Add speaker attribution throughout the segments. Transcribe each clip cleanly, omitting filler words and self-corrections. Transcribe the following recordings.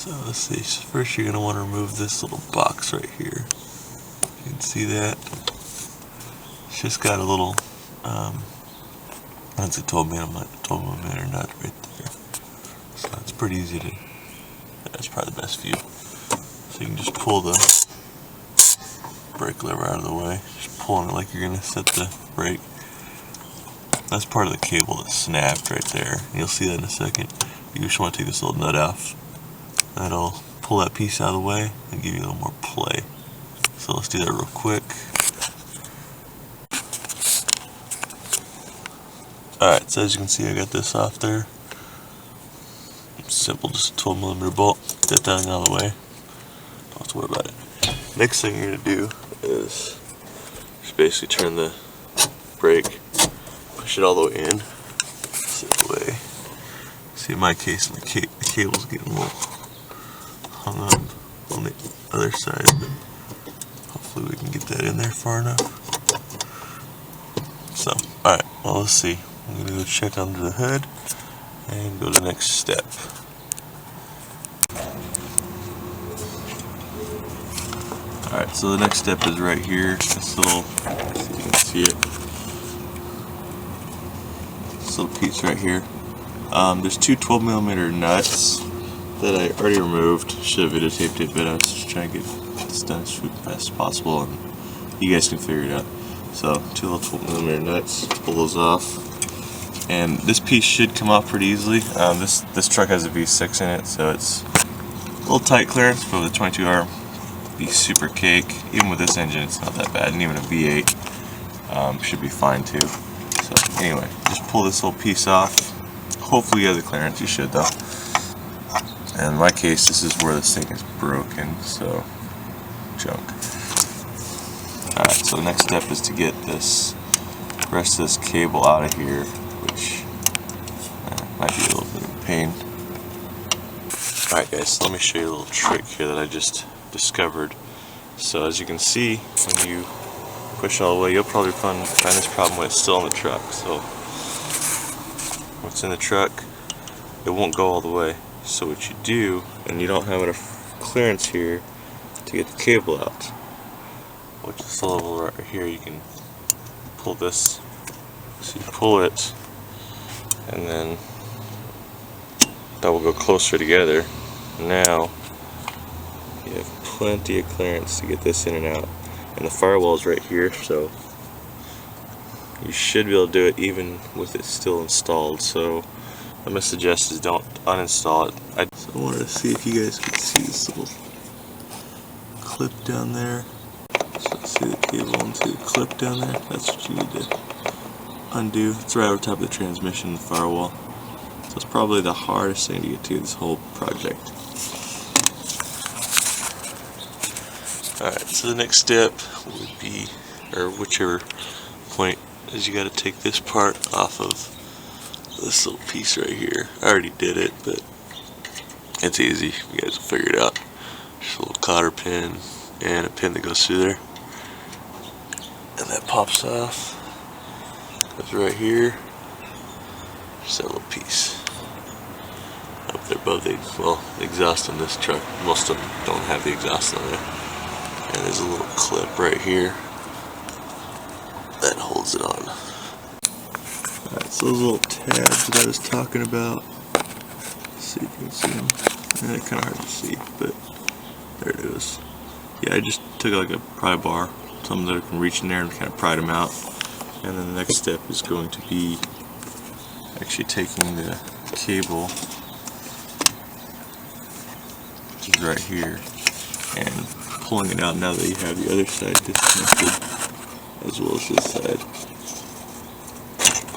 Speaker 1: So let's see, first you're going to want to remove this little box right here. You can see that. It's just got a little, that's a 12 millimeter nut right there. So it's pretty easy to, that's probably the best view. So you can just pull the brake lever out of the way. Just pulling it like you're going to set the brake. That's part of the cable that snapped right there. You'll see that in a second. You just want to take this little nut off. That'll pull that piece out of the way and give you a little more play. So let's do that real quick. Alright, so as you can see, I got this off there. Simple, just a 12 millimeter bolt. Get that down out of the way. Don't have to worry about it. Next thing you're going to do is just basically turn the brake, push it all the way in, sit away. See, in my case, the cable's getting a little hung up on the other side, but hopefully we can get that in there far enough. So, alright, well, let's see. I'm going to go check under the hood and go to the next step. Alright, so the next step is right here. This little, let's see if you can see it. This little piece right here. There's two 12 millimeter nuts that I already removed. Should have videotaped it, but I was just trying to get this done as fast as possible, and you guys can figure it out. So, two little 12 millimeter nuts, pull those off. And this piece should come off pretty easily. This truck has a V6 in it, so it's a little tight clearance, but with a 22R, be super cake. Even with this engine, it's not that bad, and even a V8 should be fine too. So anyway, just pull this little piece off. Hopefully you have the clearance. You should though. And in my case, this is where this thing is broken, so junk. Alright, so the next step is to get this rest of this cable out of here, which might be a little bit of a pain. Alright guys, so let me show you a little trick here that I just discovered. So as you can see, when you push all the way, you'll probably find this problem when it's still in the truck. So what's in the truck, it won't go all the way. So what you do, and you don't have enough clearance here to get the cable out, which is the level right here, you can pull this. So you pull it, and then that will go closer together. Now you have plenty of clearance to get this in and out, and the firewall is right here, so you should be able to do it even with it still installed. So what I'm going to suggest is don't uninstall it. So I wanted to see if you guys could see this little clip down there. So see the cable into the clip down there. That's what you need to undo. It's right over top of the transmission, the firewall. So it's probably the hardest thing to get to this whole project. Alright, so the next step would be, or whichever point, is you got to take this part off of this little piece right here. I already did it, but it's easy. You guys will figure it out. Just a little cotter pin and a pin that goes through there. And that pops off. Goes right here. Just that little piece. Up there above the exhaust on this truck. Most of them don't have the exhaust on there. And there's a little clip right here that holds it on. Alright, so those little tabs that I was talking about. Let's see if you can see them. They're kind of hard to see, but there it is. Yeah, I just took like a pry bar, something that I can reach in there and kind of pry them out. And then the next step is going to be actually taking the cable, which is right here, and pulling it out now that you have the other side disconnected as well as this side.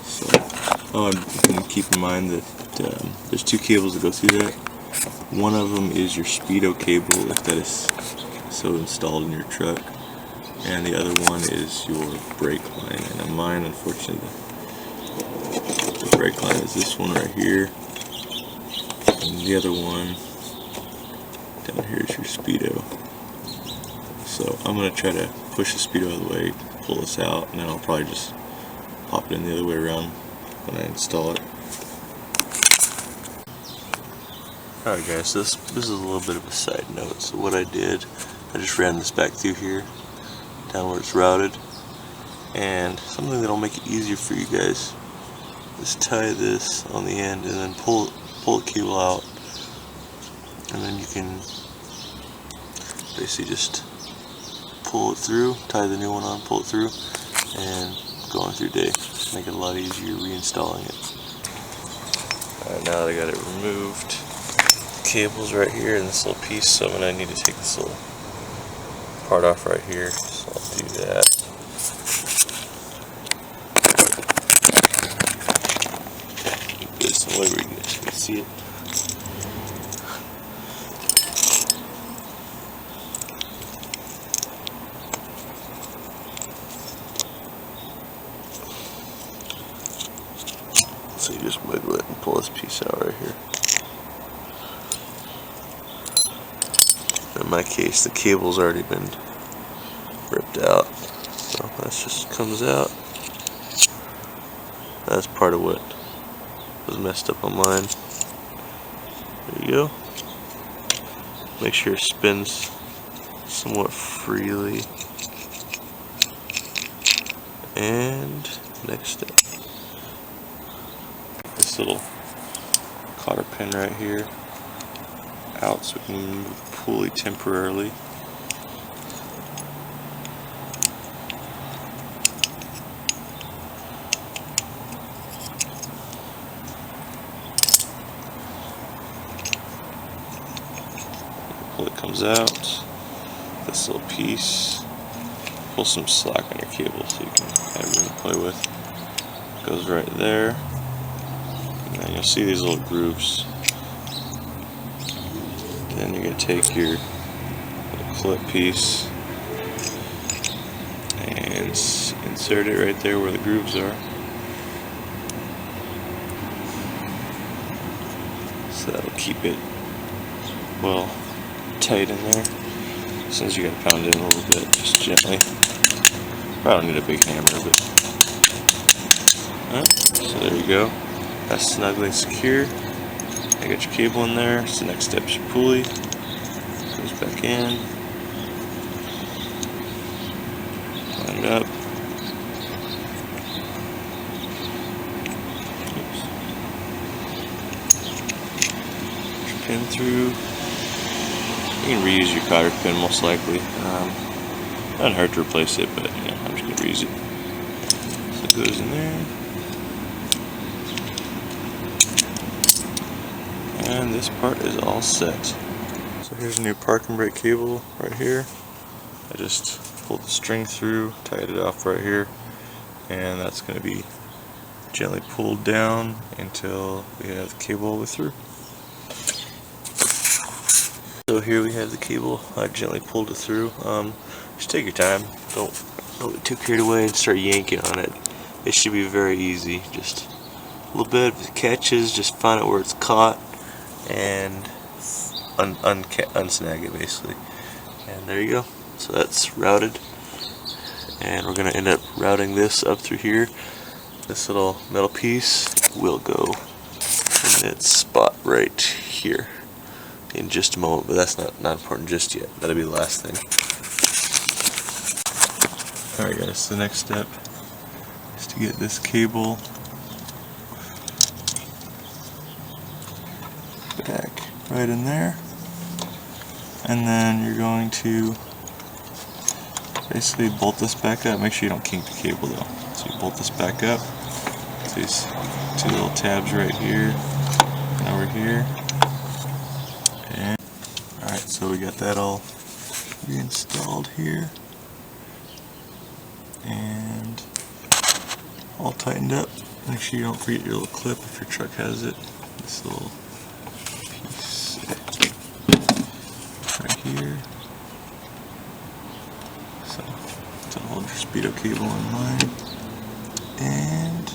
Speaker 1: So, and keep in mind that there's two cables that go through that. One of them is your speedo cable, if that is so installed in your truck, and the other one is your brake line. And on mine, unfortunately, the brake line is this one right here, and the other one down here is your speedo. So I'm going to try to push the speedo out of the way, pull this out, and then I'll probably just pop it in the other way around when I install it. Alright guys, so this is a little bit of a side note. So what I did, I just ran this back through here, down where it's routed, and something that'll make it easier for you guys is tie this on the end and then pull the cable out, and then you can basically just pull it through, tie the new one on, pull it through, and go on through day. Make it a lot easier reinstalling it. Alright, now that I got it removed, the cable's right here in this little piece, so I'm going to need to take this little part off right here, so I'll do that. Get some way where you guys can see it. So you just wiggle it and pull this piece out right here. In my case, the cable's already been ripped out, so that just comes out. That's part of what was messed up on mine. There you go. Make sure it spins somewhat freely. And next step. This little cotter pin right here out so we can move the pulley temporarily. The pulley comes out. This little piece, pull some slack on your cable so you can have room to play with. Goes right there. And then you'll see these little grooves. Then you're going to take your little clip piece and insert it right there where the grooves are. So that'll keep it well tight in there. Since you got to pound it in a little bit, just gently. Probably don't need a big hammer, but so there you go. That's snugly secure. I got your cable in there. So the next step is your pulley. Goes back in. Line it up. Oops. Put your pin through. You can reuse your cotter pin most likely. Doesn't hurt to replace it, but you know, I'm just going to reuse it. So it goes in there. And this part is all set. So here's a new parking brake cable right here. I just pulled the string through, tied it off right here, and that's going to be gently pulled down until we have the cable all the way through. So here we have the cable. I gently pulled it through. Just take your time. Don't get too carried away and start yanking on it. It should be very easy. Just a little bit. If it catches, just find out where it's caught and unsnag it basically. And there you go. So that's routed. And we're going to end up routing this up through here. This little metal piece will go in its spot right here in just a moment, but that's not important just yet. That'll be the last thing. Alright guys, the next step is to get this cable back right in there, and then you're going to basically bolt this back up. Make sure you don't kink the cable though. So you bolt this back up. These two little tabs right here and over here. And alright, so we got that all reinstalled here and all tightened up. Make sure you don't forget your little clip if your truck has it. This little piece right here. So to hold your speedo cable in line. And